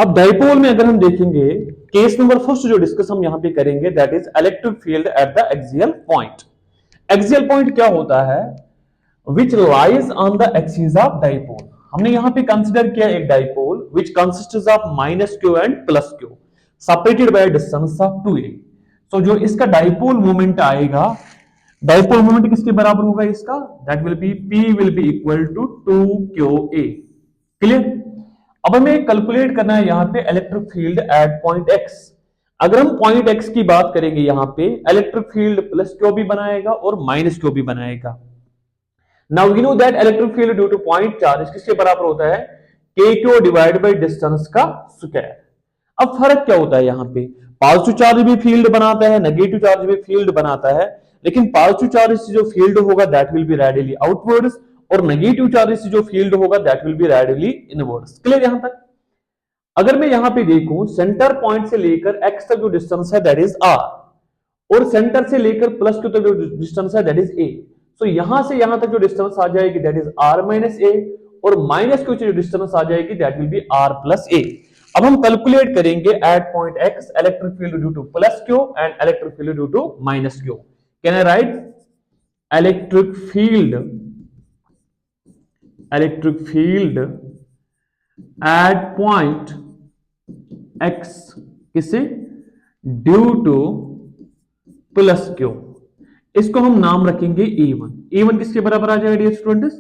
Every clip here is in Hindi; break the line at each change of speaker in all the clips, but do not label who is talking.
अब डाइपोल में अगर हम देखेंगे केस नंबर फर्स्ट जो डिस्कस हम यहां पे करेंगे that is electric field at the axial point. Axial point क्या होता है? Which lies on the axis of dipole. हमने यहां पे कंसिडर किया एक dipole which consists of minus Q and plus Q separated by distance of 2a। सो जो इसका डाइपोल मोमेंट आएगा, डाइपोल मोमेंट किसके बराबर होगा इसका? That will B p will be equal to 2qa। Clear? अब हमें कैलकुलेट करना है यहां पे electric field at point x। अगर हम पॉइंट x की बात करेंगे यहां पे इलेक्ट्रिक फील्ड प्लस क्यू भी बनाएगा और माइनस क्यू भी बनाएगा। Now we know that electric field due to point charge किसके बराबर होता है? k q divide by distance का स्क्वायर। अब फर्क क्या होता है यहां पे? पॉजिटिव चार्ज भी फील्ड बनाता है, नेगेटिव चार्ज भी फील्ड बनाता है, लेकिन पॉजिटिव चार्ज से जो फील्ड होगा that will be radially outwards और नेगेटिव चार्ज से जो फील्ड होगा that will be radially inwards. Clear यहां तक? अगर मैं यहां पे देखूं सेंटर पॉइंट से लेकर x तक जो डिस्टेंस है दैट इज r और सेंटर से लेकर प्लस q तक जो डिस्टेंस है दैट इज a। सो यहां से यहां तक जो डिस्टेंस आ जाएगी that is r minus a और माइनस q से जो डिस्टेंस आ जाएगी that will be r plus a। अब हम कैलकुलेट करेंगे at point x electric field due to plus q and electric field due to minus q। Can I write electric field at point x किसे? Due to plus q. इसको हम नाम रखेंगे E1। E1 किसके बराबर आ जाएगा dear students?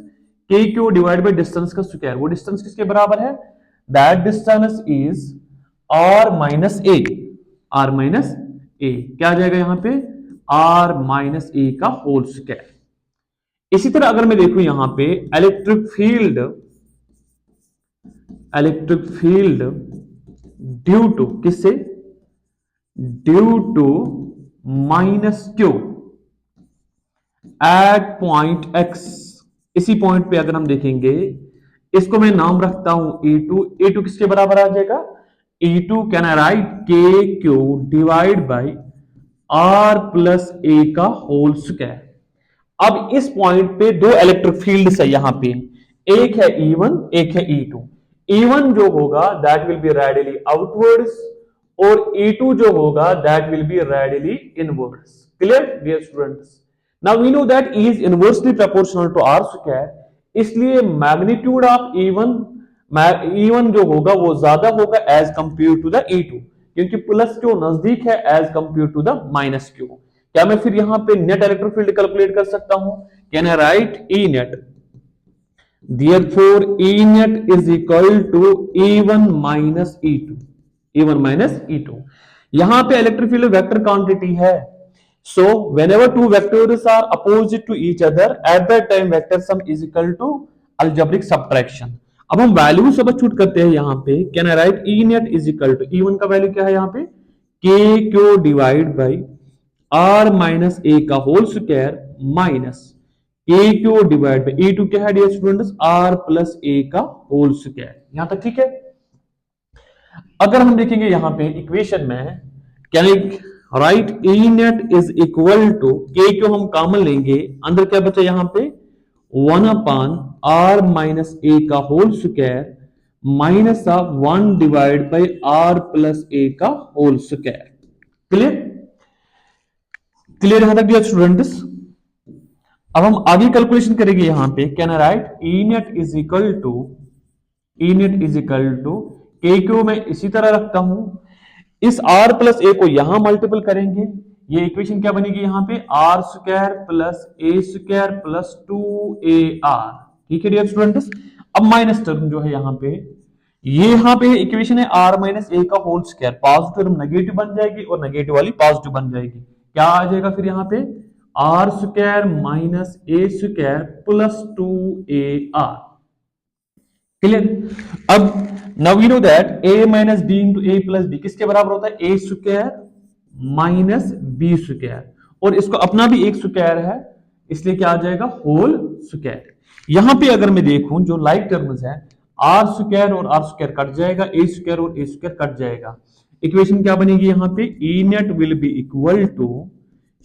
K q divide by distance का स्क्वायर। वो डिस्टेंस किसके बराबर है? That distance is r minus a. r minus a क्या आ जाएगा यहां पे? r माइनस ए का होल स्क्वायर। इसी तरह अगर मैं देखूं यहां पे इलेक्ट्रिक फील्ड ड्यू टू किससे? Due to minus q at point x। इसी पॉइंट पे अगर हम देखेंगे इसको मैं नाम रखता हूं E2। E2 किसके बराबर आ जाएगा? E2 can I write k q divide by r plus a का होल स्क्वायर। अब इस पॉइंट पे दो इलेक्ट्रिक फील्ड है यहां पे, एक है E1 एक है E2। E1 जो होगा that will be radially outwards और E2 जो होगा that will be radially inwards. Clear dear students? Now we know that E is inversely proportional to R square, इसलिए मैग्नीट्यूड ऑफ E1 जो होगा वो ज्यादा होगा as compare to the E2 क्योंकि प्लस क्यू नजदीक है as compare to the minus q. क्या मैं फिर यहां पे नेट इलेक्ट्रिक फील्ड कैलकुलेट कर सकता हूं? Can I write E net? Therefore, E net is equal to E1 minus E2. E1 minus E2. यहां पे इलेक्ट्रिक फील्ड वेक्टर क्वांटिटी है। So whenever two vectors are opposite to each other, at that time vector sum is equal to algebraic subtraction. अब हम वैल्यू सबस्टिट्यूट करते हैं यहां पे। Can I write E net is equal to E1 का वैल्यू क्या है यहां पे? K q divide by R minus A का whole square minus k q divide by E2 क्या है dear students? R plus A का होल स्क्वायर। यहां तक ठीक है? अगर हम देखेंगे यहां पे इक्वेशन में can I write E net is equal to k q हम कॉमन लेंगे, अंदर क्या बचा यहां पे? 1 अपॉन R माइनस A का whole square minus of 1 divide by R plus A का होल स्क्वायर। क्लियर? क्लियर यहां तक डियर स्टूडेंट्स? अब हम आगे कैलकुलेशन करेंगे यहां पे। Can I write E net is equal to k q मैं इसी तरह रखता हूं, इस R प्लस ए को यहां मल्टीपल करेंगे, ये इक्वेशन क्या बनेगी यहां पे? R स्क्वायर प्लस ए स्क्वायर प्लस 2AR। ठीक है डियर स्टूडेंट्स? अब माइनस टर्म जो है यहां पे, ये यहां पे इक्वेशन है R माइनस ए का whole square, positive term negative बन जाएगी और नेगेटिव वाली पॉजिटिव बन जाएगी। क्या आ जाएगा फिर यहां पे? R square minus a square plus 2AR। Clear? अब now we know that a minus b into a plus b किसके बराबर होता है? A square minus b square, और इसको अपना भी एक स्क्वायर है इसलिए क्या आ जाएगा? Whole square. यहां पे अगर मैं देखूं जो लाइक टर्म्स है आर स्क्वायर और आर स्क्वायर कट जाएगा, ए स्क्वायर और ए स्क्वायर कट जाएगा। इक्वेशन क्या बनेगी यहां पे? E net will be equal to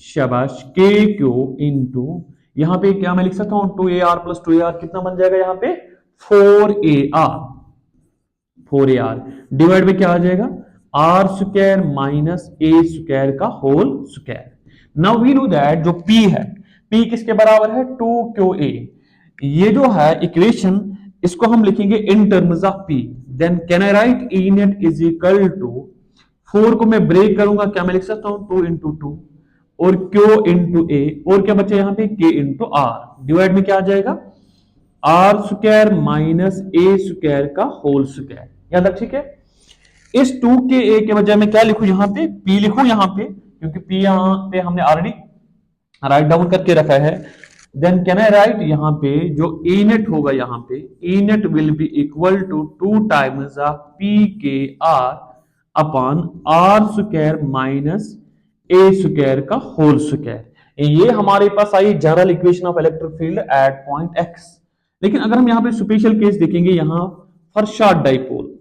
शाबाश के क्यू इंटू, यहां पे क्या मैं लिख सकता हूं? 2AR प्लस 2AR कितना बन जाएगा यहां पे? 4AR। 4ar डिवाइड में क्या आ जाएगा, are square minus a square का whole square. Now we know that जो p है, p किसके बराबर है, 2qa। ये जो है इक्वेशन, इसको हम लिखेंगे in terms of p। Then can I write E net is equal to, 4 को मैं ब्रेक करूंगा, क्या मैं लिख सकता हूं 2 इंटू 2 और q इंटू ए, और क्या बचे यहां पे k इंटू आर, डिवाइड में क्या आ जाएगा, are square minus a square का होल स्क्वायर। यहां तक ठीक है। इस 2 के ए के बजाय मैं क्या लिखूं, यहां पे p लिखूं यहां पे, क्योंकि p यहां पे हमने ऑलरेडी राइट डाउन करके रखा है। देन कैन आई राइट, यहां पे जो ए नेट होगा, यहां पे E net will be equal to 2 times of p k r upon r square minus a square का होल स्क्वायर। ये हमारे पास आई general equation of electric field at point x. लेकिन अगर हम यहां पे स्पेशल केस देखेंगे, यहां फॉर शॉर्ट डाइपोल,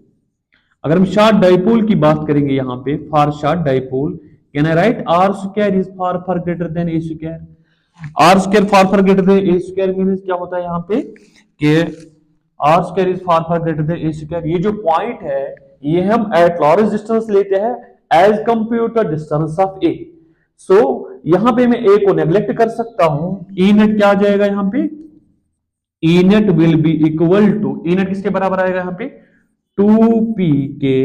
अगर हम शॉर्ट डाइपोल की बात करेंगे, यहां पे for short dipole can I write r square is far far greater than a square. R square far greater than a square means क्या होता है यहाँ पे कि r square is far greater than a square. ये जो पॉइंट है, ये हम एट लॉरेंस डिस्टेंस लेते हैं as compare to distance of a. So यहां पे मैं ए को नेग्लेक्ट कर सकता हूं, ई नेट क्या आ जाएगा यहाँ पे, E net will be equal to, E net किसके बराबर आएगा यहाँ पे 2p के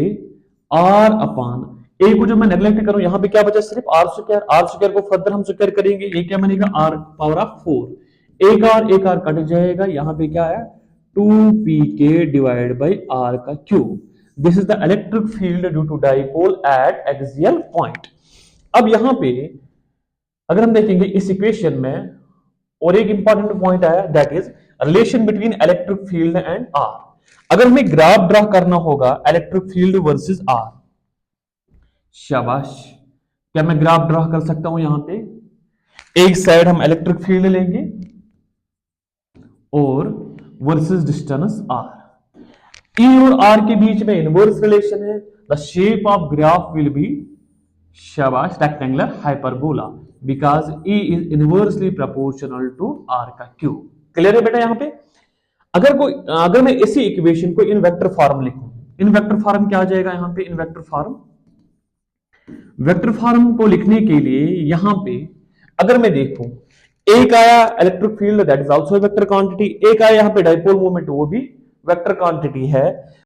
आर अपॉन ए को जब मैं नेग्लेक्ट करूं, यहां पे क्या बचा सिर्फ आर स्क्वायर। आर स्क्वायर को फर्दर हम स्क्वायर करेंगे, ये क्या बनेगा आर पावर ऑफ 4, एक आर कट जाएगा, यहां पे क्या है 2p के डिवाइड बाई आर का cube. This is the electric field due to dipole at axial point. अब यहां पे अगर हम देखेंगे इस इक्वेशन में, और एक इंपॉर्टेंट पॉइंट आया, that is relation between electric field and r. अगर हमें ग्राफ ड्रा करना होगा इलेक्ट्रिक फील्ड वर्सेस आर, शाबाश, क्या मैं ग्राफ ड्रा कर सकता हूं, यहां पे एक साइड हम इलेक्ट्रिक फील्ड लेंगे और वर्सेस डिस्टेंस आर। ई और आर के बीच में इनवर्स रिलेशन है, the shape of graph will be, शाबाश, rectangular hyperbola, because E is inversely proportional to r का क्यूब। क्लियर है बेटा। यहां पे अगर मैं इसी इक्वेशन को इन वेक्टर फॉर्म लिखूं, इन वेक्टर फॉर्म क्या आ जाएगा यहां पे, इन वेक्टर फॉर्म, वेक्टर फॉर्म को लिखने के लिए यहां पे अगर मैं देखूं, एक आया electric field that is also vector quantity, एक आया यहां पे डाइपोल मोमेंट, वो भी वेक्टर क्वांटिटी है।